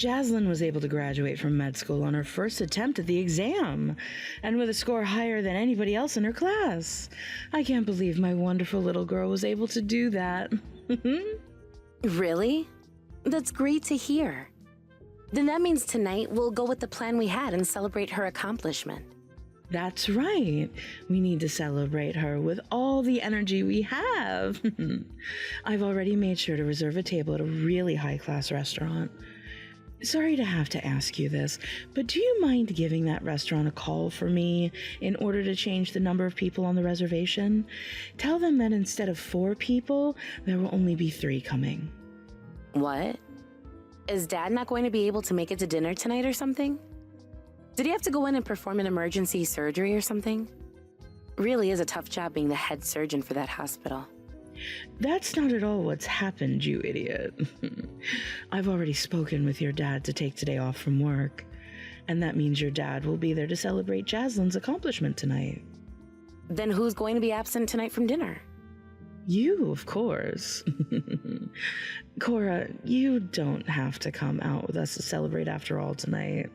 Jaslyn was able to graduate from med school on her first attempt at the exam, and with a score higher than anybody else in her class. I can't believe my wonderful little girl was able to do that. Really? That's great to hear. Then that means tonight we'll go with the plan we had and celebrate her accomplishment. That's right. We need to celebrate her with all the energy we have. I've already made sure to reserve a table at a really high-class restaurant. Sorry to have to ask you this, but do you mind giving that restaurant a call for me in order to change the number of people on the reservation? Tell them that instead of 4 people, there will only be 3 coming. What? Is Dad not going to be able to make it to dinner tonight or something? Did he have to go in and perform an emergency surgery or something? Really is a tough job being the head surgeon for that hospital. That's not at all what's happened, you idiot. I've already spoken with your dad to take today off from work, and that means your dad will be there to celebrate Jaslyn's accomplishment tonight. Then who's going to be absent tonight from dinner? You, of course. Cora, you don't have to come out with us to celebrate after all tonight.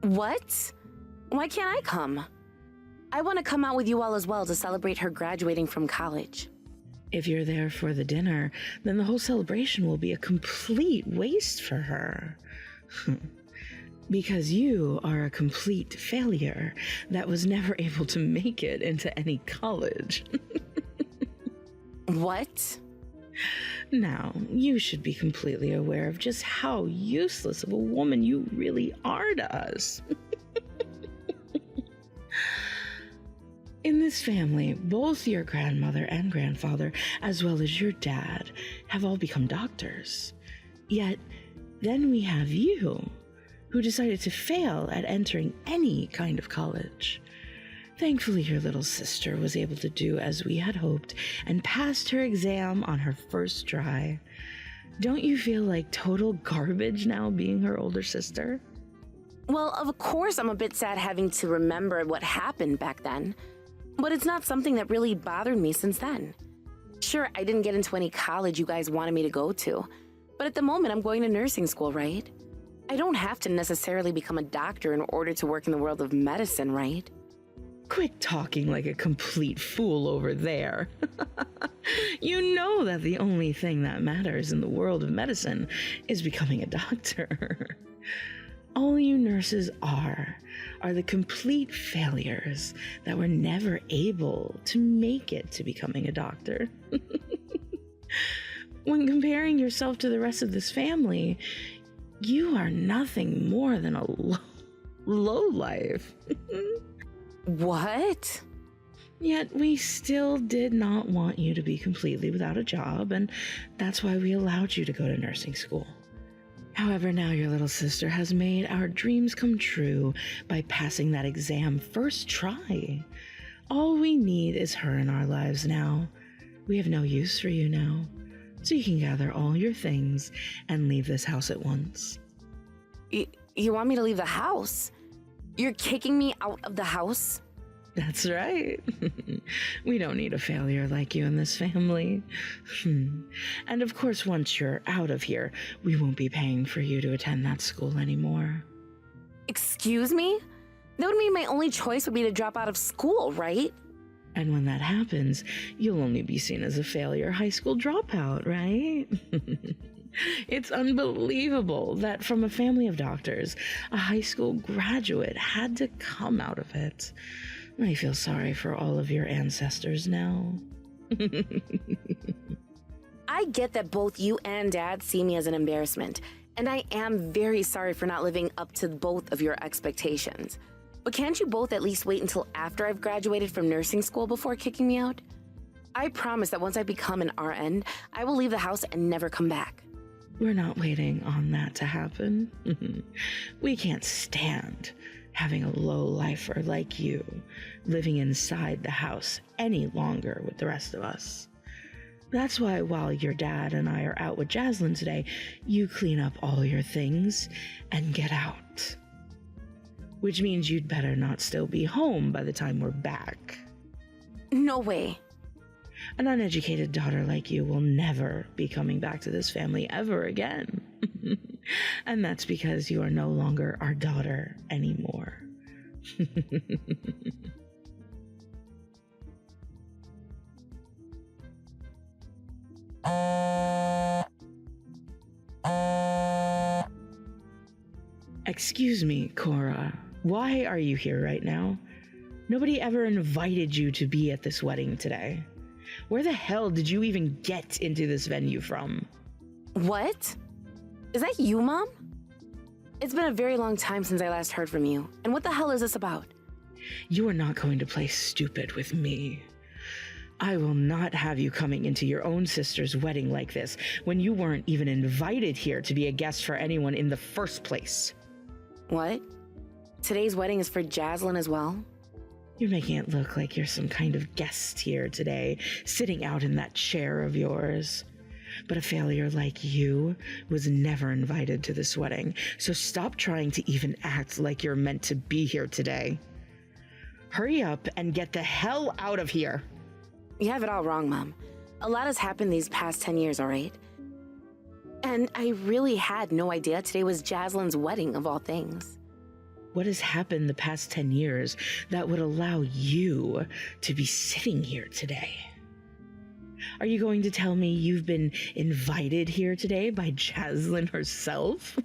What? Why can't I come? I want to come out with you all as well to celebrate her graduating from college. If you're there for the dinner, then the whole celebration will be a complete waste for her. Because you are a complete failure that was never able to make it into any college. What? Now, you should be completely aware of just how useless of a woman you really are to us. In this family, both your grandmother and grandfather, as well as your dad, have all become doctors. Yet, then we have you, who decided to fail at entering any kind of college. Thankfully, your little sister was able to do as we had hoped and passed her exam on her first try. Don't you feel like total garbage now being her older sister? Well, of course I'm a bit sad having to remember what happened back then, but it's not something that really bothered me since then. Sure, I didn't get into any college you guys wanted me to go to, but at the moment I'm going to nursing school, right? I don't have to necessarily become a doctor in order to work in the world of medicine, right? Quit talking like a complete fool over there. You know that the only thing that matters in the world of medicine is becoming a doctor. All you nurses are the complete failures that were never able to make it to becoming a doctor. When comparing yourself to the rest of this family, you are nothing more than a lowlife. What? Yet we still did not want you to be completely without a job, and that's why we allowed you to go to nursing school. However, now your little sister has made our dreams come true by passing that exam first try. All we need is her in our lives now. We have no use for you now, so you can gather all your things and leave this house at once. You want me to leave the house? You're kicking me out of the house? That's right. We don't need a failure like you in this family. And of course, once you're out of here, we won't be paying for you to attend that school anymore. Excuse me? That would mean my only choice would be to drop out of school, right? And when that happens, you'll only be seen as a failure high school dropout, right? It's unbelievable that from a family of doctors, a high school graduate had to come out of it. I feel sorry for all of your ancestors now. I get that both you and Dad see me as an embarrassment, and I am very sorry for not living up to both of your expectations. But can't you both at least wait until after I've graduated from nursing school before kicking me out? I promise that once I become an RN, I will leave the house and never come back. We're not waiting on that to happen. We can't stand having a low-lifer like you living inside the house any longer with the rest of us. That's why while your dad and I are out with Jaslyn today, you clean up all your things and get out. Which means you'd better not still be home by the time we're back. No way. An uneducated daughter like you will never be coming back to this family ever again. And that's because you are no longer our daughter anymore. Excuse me, Cora. Why are you here right now? Nobody ever invited you to be at this wedding today. Where the hell did you even get into this venue from? What? Is that you, Mom? It's been a very long time since I last heard from you. And what the hell is this about? You are not going to play stupid with me. I will not have you coming into your own sister's wedding like this when you weren't even invited here to be a guest for anyone in the first place. What? Today's wedding is for Jaslyn as well? You're making it look like you're some kind of guest here today, sitting out in that chair of yours. But a failure like you was never invited to this wedding, so stop trying to even act like you're meant to be here today. Hurry up and get the hell out of here. You have it all wrong, Mom. A lot has happened these past 10 years, all right? And I really had no idea today was Jaslyn's wedding, of all things. What has happened the past 10 years that would allow you to be sitting here today? Are you going to tell me you've been invited here today by Jaslyn herself?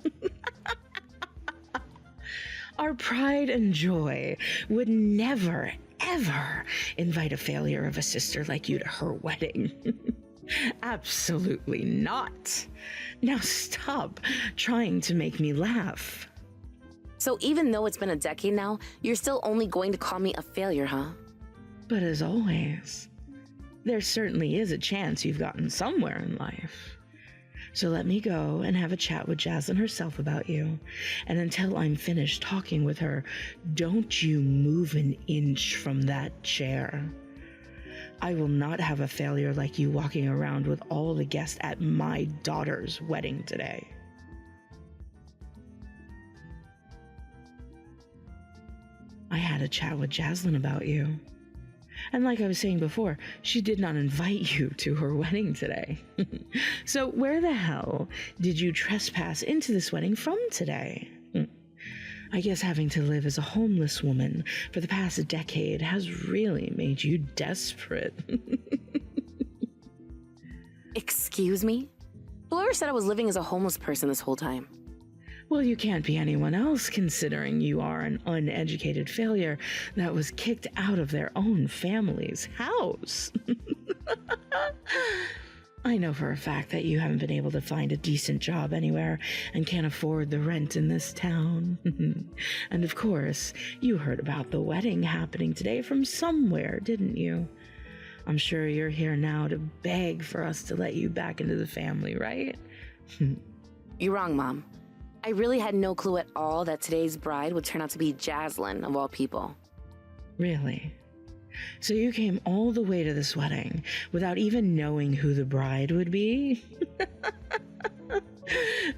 Our pride and joy would never, ever invite a failure of a sister like you to her wedding. Absolutely not. Now stop trying to make me laugh. So even though it's been a decade now, you're still only going to call me a failure, huh? But as always, there certainly is a chance you've gotten somewhere in life. So let me go and have a chat with Jaslyn herself about you. And until I'm finished talking with her, don't you move an inch from that chair. I will not have a failure like you walking around with all the guests at my daughter's wedding today. I had a chat with Jaslyn about you. And like I was saying before, she did not invite you to her wedding today. So where the hell did you trespass into this wedding from today? I guess having to live as a homeless woman for the past decade has really made you desperate. Excuse me? Whoever said I was living as a homeless person this whole time? Well, you can't be anyone else considering you are an uneducated failure that was kicked out of their own family's house. I know for a fact that you haven't been able to find a decent job anywhere and can't afford the rent in this town. And of course, you heard about the wedding happening today from somewhere, didn't you? I'm sure you're here now to beg for us to let you back into the family, right? You're wrong, Mom. I really had no clue at all that today's bride would turn out to be Jaslyn, of all people. Really? So you came all the way to this wedding without even knowing who the bride would be?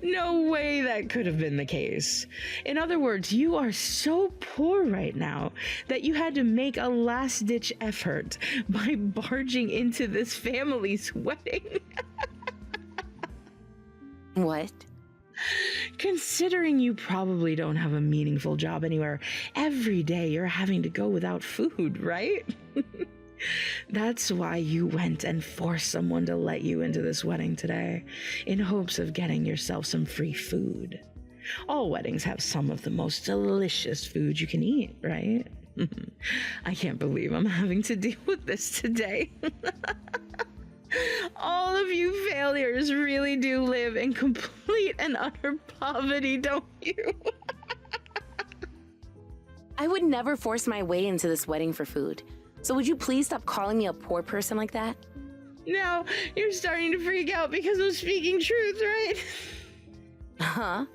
No way that could have been the case. In other words, you are so poor right now that you had to make a last-ditch effort by barging into this family's wedding. What? Considering you probably don't have a meaningful job anywhere, every day you're having to go without food, right? That's why you went and forced someone to let you into this wedding today, in hopes of getting yourself some free food. All weddings have some of the most delicious food you can eat, right? I can't believe I'm having to deal with this today. All of you failures really do live in complete and utter poverty, don't you? I would never force my way into this wedding for food. So would you please stop calling me a poor person like that? Now you're starting to freak out because I'm speaking truth, right? Huh?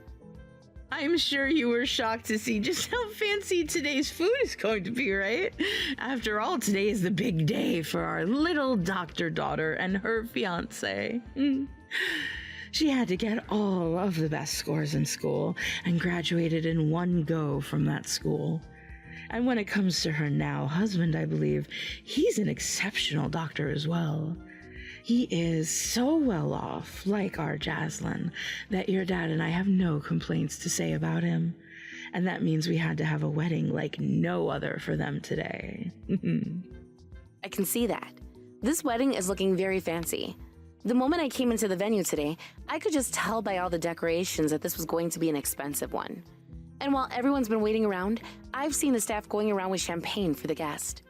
I'm sure you were shocked to see just how fancy today's food is going to be, right? After all, today is the big day for our little doctor daughter and her fiance. She had to get all of the best scores in school and graduated in one go from that school. And when it comes to her now husband, I believe, he's an exceptional doctor as well. He is so well off, like our Jaslyn, that your dad and I have no complaints to say about him. And that means we had to have a wedding like no other for them today. I can see that. This wedding is looking very fancy. The moment I came into the venue today, I could just tell by all the decorations that this was going to be an expensive one. And while everyone's been waiting around, I've seen the staff going around with champagne for the guest.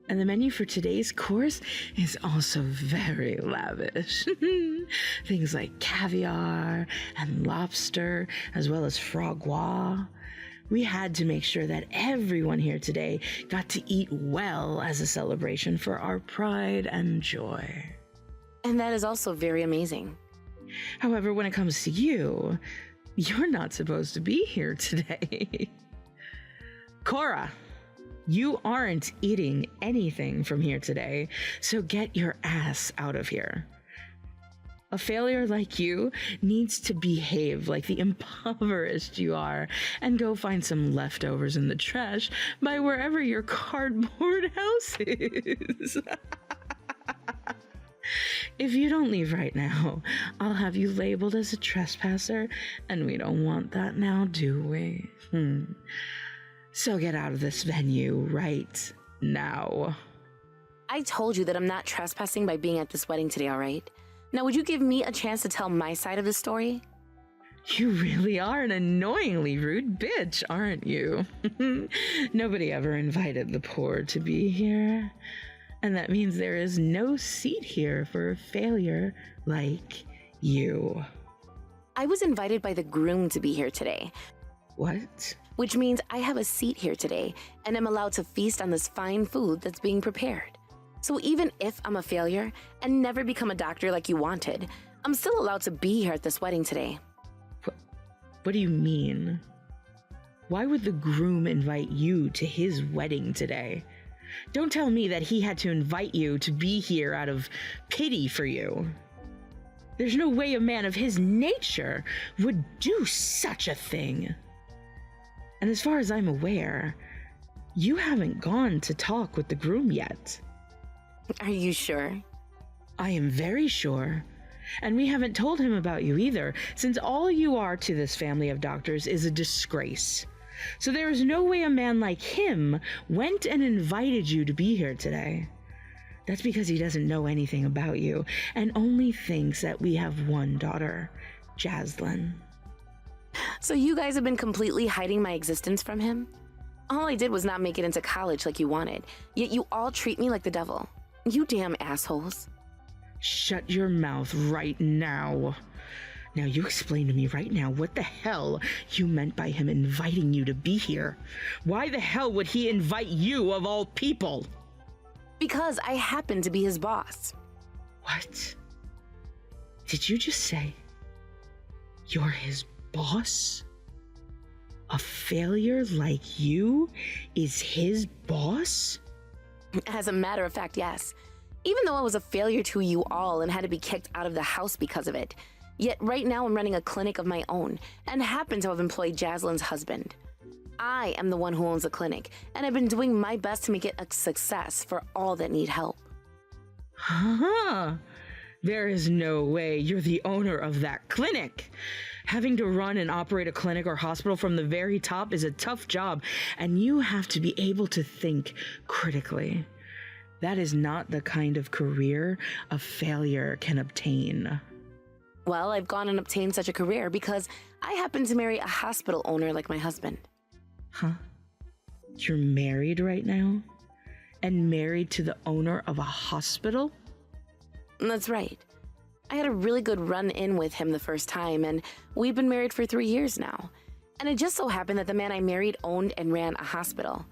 And the menu for today's course is also very lavish. Things like caviar and lobster, as well as foie gras. We had to make sure that everyone here today got to eat well as a celebration for our pride and joy. And that is also very amazing. However, when it comes to you, you're not supposed to be here today. Cora, you aren't eating anything from here today, so get your ass out of here. A failure like you needs to behave like the impoverished you are and go find some leftovers in the trash by wherever your cardboard house is. If you don't leave right now, I'll have you labeled as a trespasser, and we don't want that now, do we? So get out of this venue right now. I told you that I'm not trespassing by being at this wedding today, all right? Now, would you give me a chance to tell my side of the story? You really are an annoyingly rude bitch, aren't you? Nobody ever invited the poor to be here. And that means there is no seat here for a failure like you. I was invited by the groom to be here today. What? Which means I have a seat here today and am allowed to feast on this fine food that's being prepared. So even if I'm a failure and never become a doctor like you wanted, I'm still allowed to be here at this wedding today. What do you mean? Why would the groom invite you to his wedding today? Don't tell me that he had to invite you to be here out of pity for you. There's no way a man of his nature would do such a thing. And as far as I'm aware, you haven't gone to talk with the groom yet. Are you sure? I am very sure. And we haven't told him about you either, since all you are to this family of doctors is a disgrace. So there is no way a man like him went and invited you to be here today. That's because he doesn't know anything about you and only thinks that we have one daughter, Jaslyn. So you guys have been completely hiding my existence from him? All I did was not make it into college like you wanted, yet you all treat me like the devil. You damn assholes. Shut your mouth right now. Now you explain to me right now what the hell you meant by him inviting you to be here. Why the hell would he invite you of all people? Because I happen to be his boss. What? Did you just say you're his boss? A failure like you is his boss? As a matter of fact, yes. Even though I was a failure to you all and had to be kicked out of the house because of it. Yet right now I'm running a clinic of my own and happen to have employed Jaslyn's husband. I am the one who owns the clinic, and I've been doing my best to make it a success for all that need help. Huh. There is no way you're the owner of that clinic. Having to run and operate a clinic or hospital from the very top is a tough job, and you have to be able to think critically. That is not the kind of career a failure can obtain. Well, I've gone and obtained such a career because I happen to marry a hospital owner like my husband. Huh? You're married right now? And married to the owner of a hospital? That's right. I had a really good run-in with him the first time, and we've been married for 3 years now. And it just so happened that the man I married owned and ran a hospital.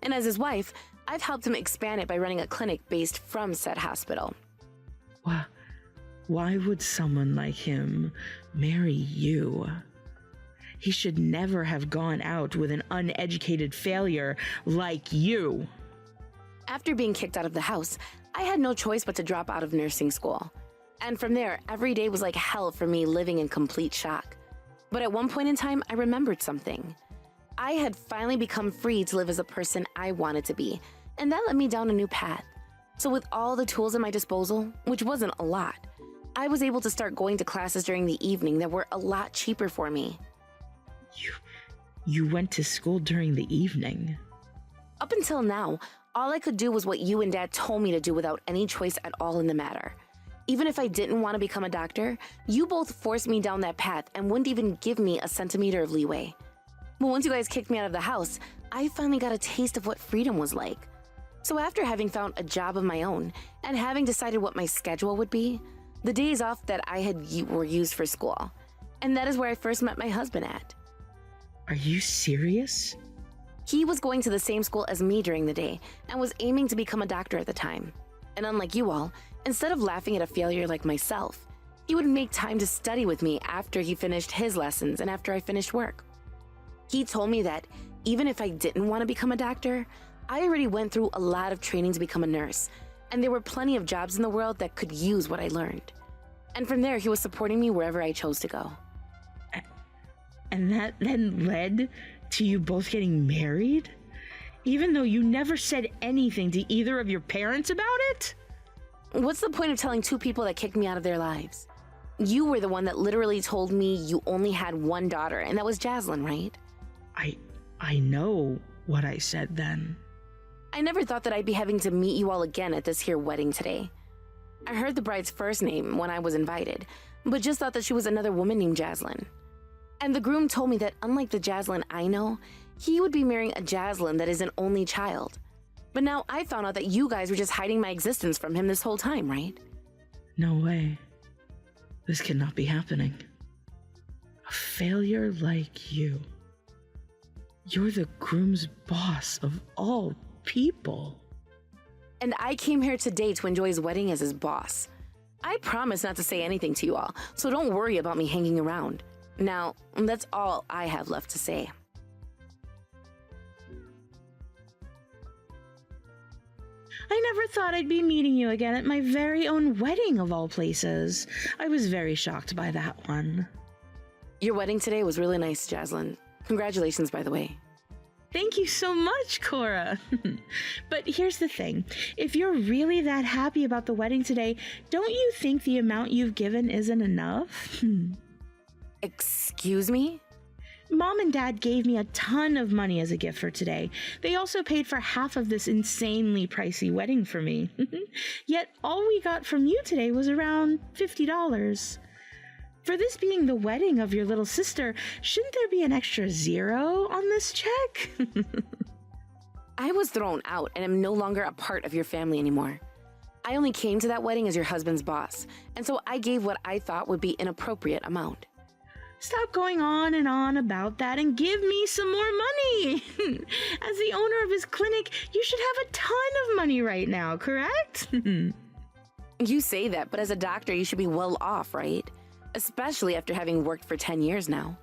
And as his wife, I've helped him expand it by running a clinic based from said hospital. Why would someone like him marry you? He should never have gone out with an uneducated failure like you. After being kicked out of the house, I had no choice but to drop out of nursing school. And from there, every day was like hell for me, living in complete shock. But at one point in time, I remembered something. I had finally become free to live as a person I wanted to be, and that led me down a new path. So with all the tools at my disposal, which wasn't a lot, I was able to start going to classes during the evening that were a lot cheaper for me. You went to school during the evening? Up until now, all I could do was what you and Dad told me to do without any choice at all in the matter. Even if I didn't want to become a doctor, you both forced me down that path and wouldn't even give me a centimeter of leeway. But once you guys kicked me out of the house, I finally got a taste of what freedom was like. So after having found a job of my own and having decided what my schedule would be, the days off that I had were used for school. And that is where I first met my husband at. Are you serious? He was going to the same school as me during the day and was aiming to become a doctor at the time. And unlike you all, instead of laughing at a failure like myself, he would make time to study with me after he finished his lessons and after I finished work. He told me that even if I didn't want to become a doctor, I already went through a lot of training to become a nurse, and there were plenty of jobs in the world that could use what I learned. And from there, he was supporting me wherever I chose to go. And that then led to you both getting married? Even though you never said anything to either of your parents about it? What's the point of telling two people that kicked me out of their lives? You were the one that literally told me you only had one daughter, and that was Jaslyn, right? I know what I said then. I never thought that I'd be having to meet you all again at this here wedding today. I heard the bride's first name when I was invited, but just thought that she was another woman named Jaslyn. And the groom told me that unlike the Jaslyn I know, he would be marrying a Jaslyn that is an only child. But now I found out that you guys were just hiding my existence from him this whole time, right? No way. This cannot be happening. A failure like you. You're the groom's boss of all people. And I came here today to enjoy his wedding as his boss. I promise not to say anything to you all, so don't worry about me hanging around. Now, that's all I have left to say. I never thought I'd be meeting you again at my very own wedding of all places. I was very shocked by that one. Your wedding today was really nice, Jaslyn. Congratulations, by the way. Thank you so much, Cora. But here's the thing. If you're really that happy about the wedding today, don't you think the amount you've given isn't enough? Excuse me? Mom and Dad gave me a ton of money as a gift for today. They also paid for half of this insanely pricey wedding for me. Yet all we got from you today was around $50. For this being the wedding of your little sister, shouldn't there be an extra zero on this check? I was thrown out and am no longer a part of your family anymore. I only came to that wedding as your husband's boss, and so I gave what I thought would be an appropriate amount. Stop going on and on about that and give me some more money. As the owner of his clinic, you should have a ton of money right now, correct? You say that, but as a doctor, you should be well off, right? Especially after having worked for 10 years now.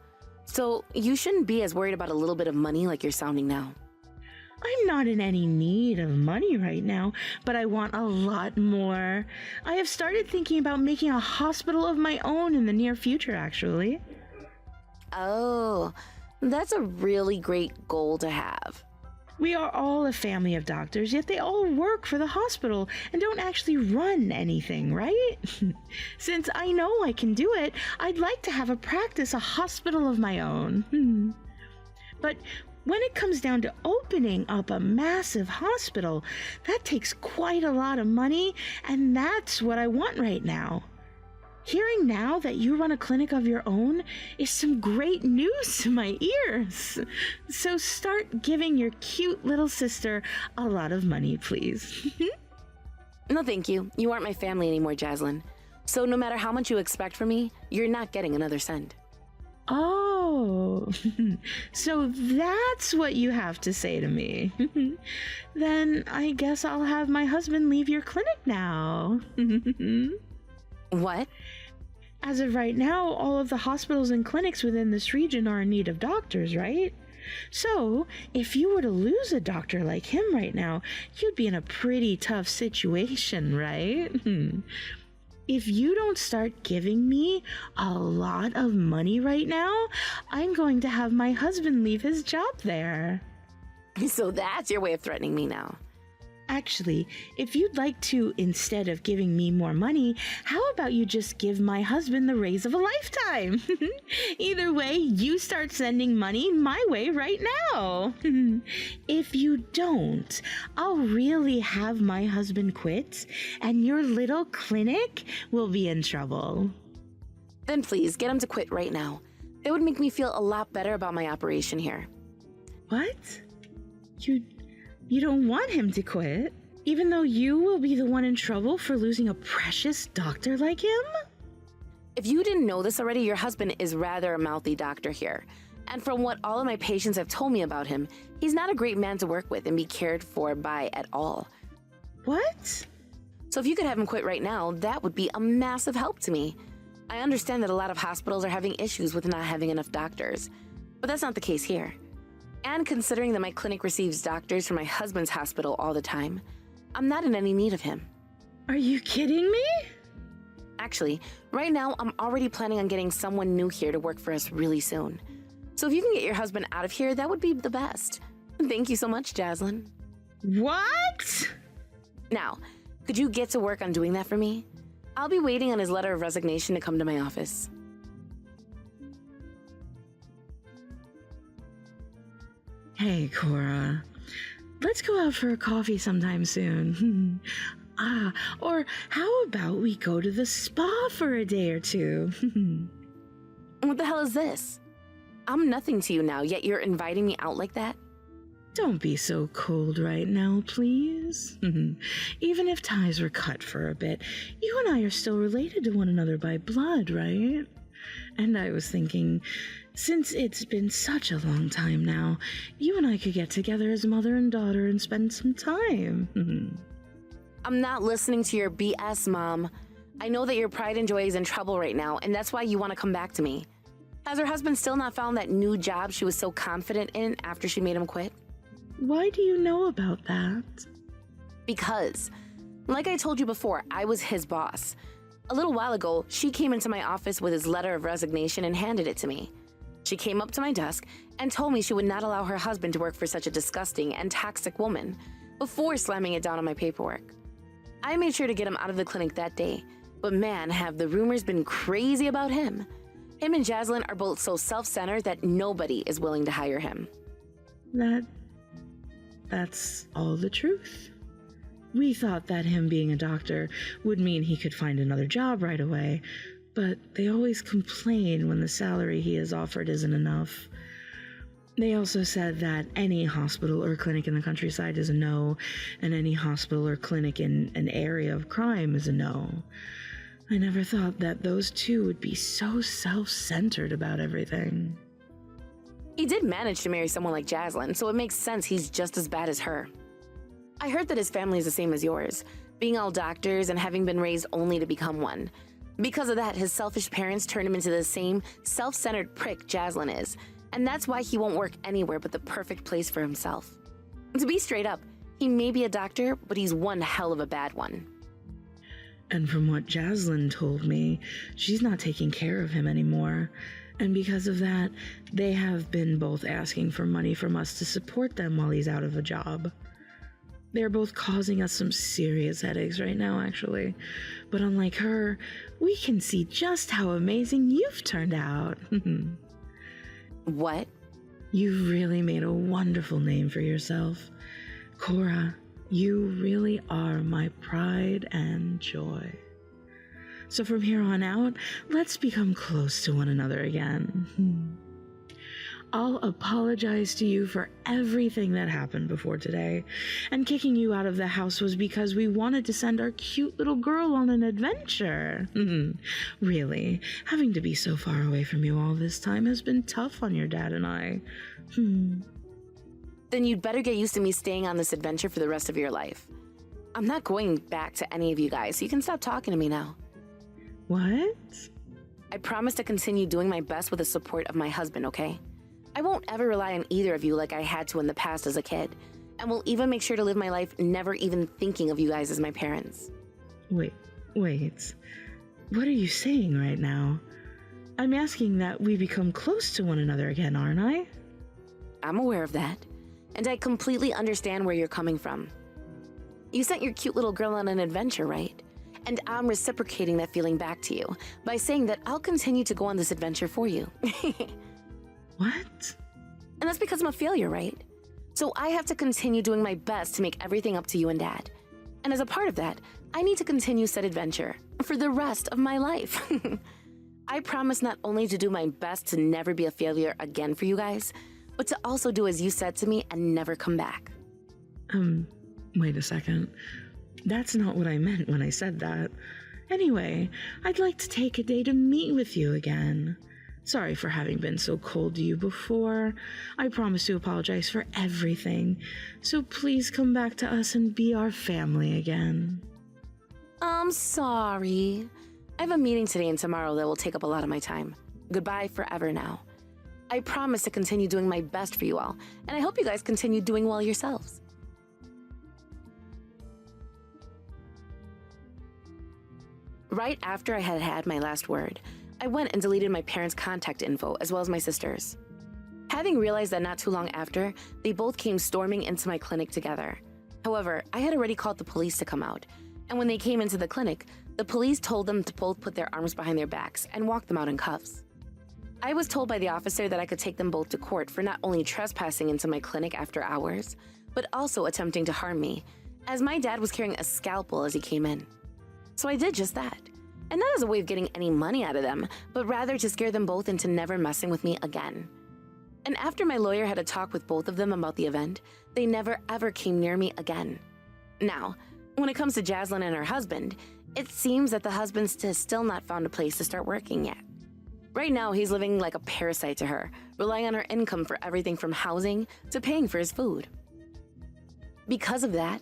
So you shouldn't be as worried about a little bit of money like you're sounding now. I'm not in any need of money right now, but I want a lot more. I have started thinking about making a hospital of my own in the near future, actually. Oh, that's a really great goal to have. We are all a family of doctors, yet they all work for the hospital and don't actually run anything, right? Since I know I can do it, I'd like to have a hospital of my own. But when it comes down to opening up a massive hospital, that takes quite a lot of money, and that's what I want right now. Hearing now that you run a clinic of your own is some great news to my ears. So start giving your cute little sister a lot of money, please. No, thank you. You aren't my family anymore, Jaslyn. So no matter how much you expect from me, you're not getting another cent. Oh, so that's what you have to say to me. Then I guess I'll have my husband leave your clinic now. What? As of right now, all of the hospitals and clinics within this region are in need of doctors, right? So, if you were to lose a doctor like him right now, you'd be in a pretty tough situation, right? If you don't start giving me a lot of money right now, I'm going to have my husband leave his job there. So that's your way of threatening me now. Actually, if you'd like to, instead of giving me more money, how about you just give my husband the raise of a lifetime? Either way, you start sending money my way right now. If you don't, I'll really have my husband quit, and your little clinic will be in trouble. Then please, get him to quit right now. That would make me feel a lot better about my operation here. What? You don't want him to quit, even though you will be the one in trouble for losing a precious doctor like him? If you didn't know this already, your husband is rather a mouthy doctor here. And from what all of my patients have told me about him, he's not a great man to work with and be cared for by at all. What? So if you could have him quit right now, that would be a massive help to me. I understand that a lot of hospitals are having issues with not having enough doctors, but that's not the case here. And considering that my clinic receives doctors from my husband's hospital all the time, I'm not in any need of him. Are you kidding me? Actually, right now I'm already planning on getting someone new here to work for us really soon. So if you can get your husband out of here, that would be the best. Thank you so much, Jaslyn. What? Now, could you get to work on doing that for me? I'll be waiting on his letter of resignation to come to my office. Hey, Cora. Let's go out for a coffee sometime soon. Or how about we go to the spa for a day or two? What the hell is this? I'm nothing to you now, yet you're inviting me out like that? Don't be so cold right now, please. Even if ties were cut for a bit, you and I are still related to one another by blood, right? And I was thinking, since it's been such a long time now, you and I could get together as mother and daughter and spend some time. I'm not listening to your BS, Mom. I know that your pride and joy is in trouble right now, and that's why you want to come back to me. Has her husband still not found that new job she was so confident in after she made him quit? Why do you know about that? Because, like I told you before, I was his boss. A little while ago, she came into my office with his letter of resignation and handed it to me. She came up to my desk and told me she would not allow her husband to work for such a disgusting and toxic woman before slamming it down on my paperwork. I made sure to get him out of the clinic that day, but man, have the rumors been crazy about him. Him and Jaslyn are both so self-centered that nobody is willing to hire him. That's all the truth. We thought that him being a doctor would mean he could find another job right away, but they always complain when the salary he is offered isn't enough. They also said that any hospital or clinic in the countryside is a no, and any hospital or clinic in an area of crime is a no. I never thought that those two would be so self-centered about everything. He did manage to marry someone like Jaslyn, so it makes sense he's just as bad as her. I heard that his family is the same as yours, being all doctors and having been raised only to become one. Because of that, his selfish parents turned him into the same self-centered prick Jaslyn is, and that's why he won't work anywhere but the perfect place for himself. To be straight up, he may be a doctor, but he's one hell of a bad one. And from what Jaslyn told me, she's not taking care of him anymore. And because of that, they have been both asking for money from us to support them while he's out of a job. They're both causing us some serious headaches right now, actually. But unlike her, we can see just how amazing you've turned out. What? You've really made a wonderful name for yourself. Cora, you really are my pride and joy. So from here on out, let's become close to one another again. I'll apologize to you for everything that happened before today. And kicking you out of the house was because we wanted to send our cute little girl on an adventure. Really, having to be so far away from you all this time has been tough on your dad and I. Then you'd better get used to me staying on this adventure for the rest of your life. I'm not going back to any of you guys, so you can stop talking to me now. What? I promise to continue doing my best with the support of my husband, okay? I won't ever rely on either of you like I had to in the past as a kid, and will even make sure to live my life never even thinking of you guys as my parents. Wait. What are you saying right now? I'm asking that we become close to one another again, aren't I? I'm aware of that, and I completely understand where you're coming from. You sent your cute little girl on an adventure, right? And I'm reciprocating that feeling back to you by saying that I'll continue to go on this adventure for you. What? And that's because I'm a failure, right? So I have to continue doing my best to make everything up to you and Dad. And as a part of that, I need to continue said adventure for the rest of my life. I promise not only to do my best to never be a failure again for you guys, but to also do as you said to me and never come back. Wait a second. That's not what I meant when I said that. Anyway, I'd like to take a day to meet with you again. Sorry for having been so cold to you before. I promise to apologize for everything. So please come back to us and be our family again. I'm sorry. I have a meeting today and tomorrow that will take up a lot of my time. Goodbye forever now. I promise to continue doing my best for you all, and I hope you guys continue doing well yourselves. Right after I had had my last word, I went and deleted my parents' contact info as well as my sister's. Having realized that not too long after, they both came storming into my clinic together. However, I had already called the police to come out, and when they came into the clinic, the police told them to both put their arms behind their backs and walk them out in cuffs. I was told by the officer that I could take them both to court for not only trespassing into my clinic after hours, but also attempting to harm me, as my dad was carrying a scalpel as he came in. So I did just that. And not as a way of getting any money out of them, but rather to scare them both into never messing with me again. And after my lawyer had a talk with both of them about the event, they never ever came near me again. Now, when it comes to Jaslyn and her husband, it seems that the husband has still not found a place to start working yet. Right now, he's living like a parasite to her, relying on her income for everything from housing to paying for his food. Because of that,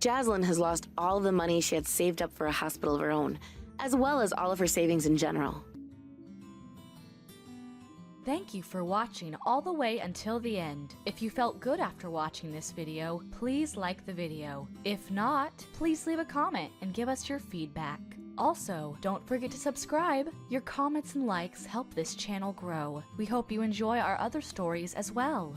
Jaslyn has lost all of the money she had saved up for a hospital of her own, as well as all of her savings in general. Thank you for watching all the way until the end. If you felt good after watching this video, please like the video. If not, please leave a comment and give us your feedback. Also, don't forget to subscribe. Your comments and likes help this channel grow. We hope you enjoy our other stories as well.